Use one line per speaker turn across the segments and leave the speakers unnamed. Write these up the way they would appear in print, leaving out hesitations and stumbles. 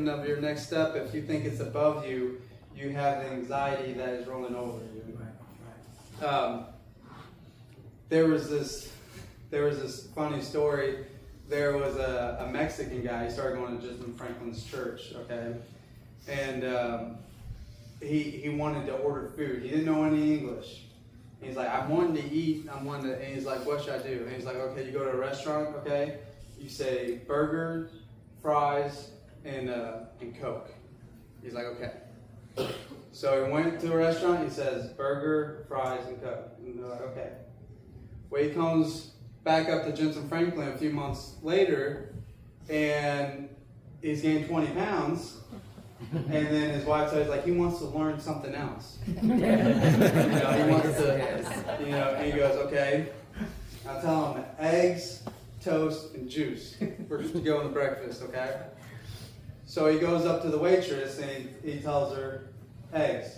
of your next step, if you think it's above you, you have the anxiety that is rolling over you. There was this funny story. There was a Mexican guy. He started going to Jentezen Franklin's church, okay? And he wanted to order food. He didn't know any English. He's like, I wanted to eat. And he's like, what should I do? And he's like, okay, you go to a restaurant, okay? You say burger, fries, and Coke. He's like, okay. So he went to a restaurant. He says burger, fries, and Coke. And they're like, okay. Well, he comes back up to Jentezen Franklin a few months later, and he's gained 20 pounds. And then his wife says, like, he wants to learn something else. He wants to, and he goes, okay. I tell him eggs, toast, and juice for to go in the breakfast, okay? So he goes up to the waitress and he tells her eggs.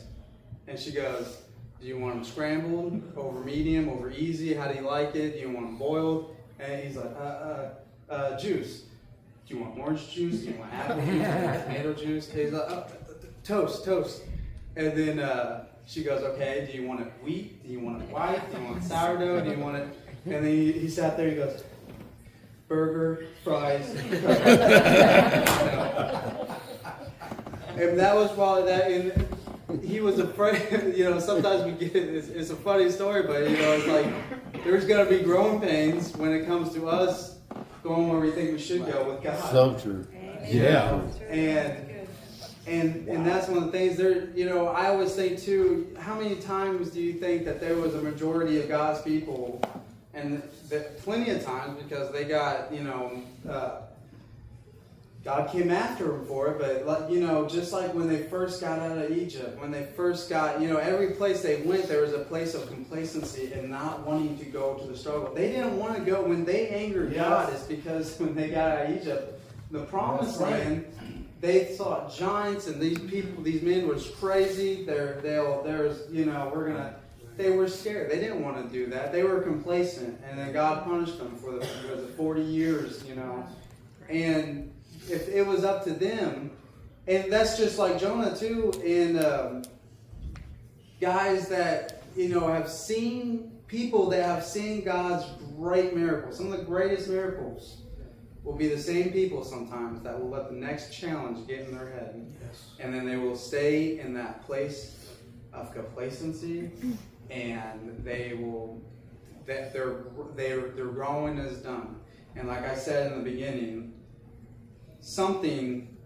And she goes, do you want them scrambled, over medium, over easy? How do you like it? Do you want them boiled? And he's like, juice. Do you want orange juice? Do you want apple juice? Do you want tomato juice? And he's like, toast. And then she goes, okay, do you want it wheat? Do you want it white? Do you want sourdough? Do you want it? And then he sat there and he goes, burger, fries. And that was probably that. And he was afraid, sometimes we get it's a funny story, but, it's like there's going to be growing pains when it comes to us going where we think we should go with God.
So true.
Yeah.
And that's one of the things there, I always think too, how many times do you think that there was a majority of God's people, and plenty of times, because they got, God came after them for it, but just like when they first got out of Egypt, when they first got, every place they went, there was a place of complacency and not wanting to go to the struggle. They didn't want to go. When they angered God, it's because when they got out of Egypt, the promised land, they thought giants and these men was crazy. They were scared. They didn't want to do that. They were complacent, and then God punished them for the 40 years, and if it was up to them, and that's just like Jonah too, and guys that have seen people that have seen God's great miracles. Some of the greatest miracles will be the same people sometimes that will let the next challenge get in their head, and then they will stay in that place of complacency, and their growing is done. And like I said in the beginning, something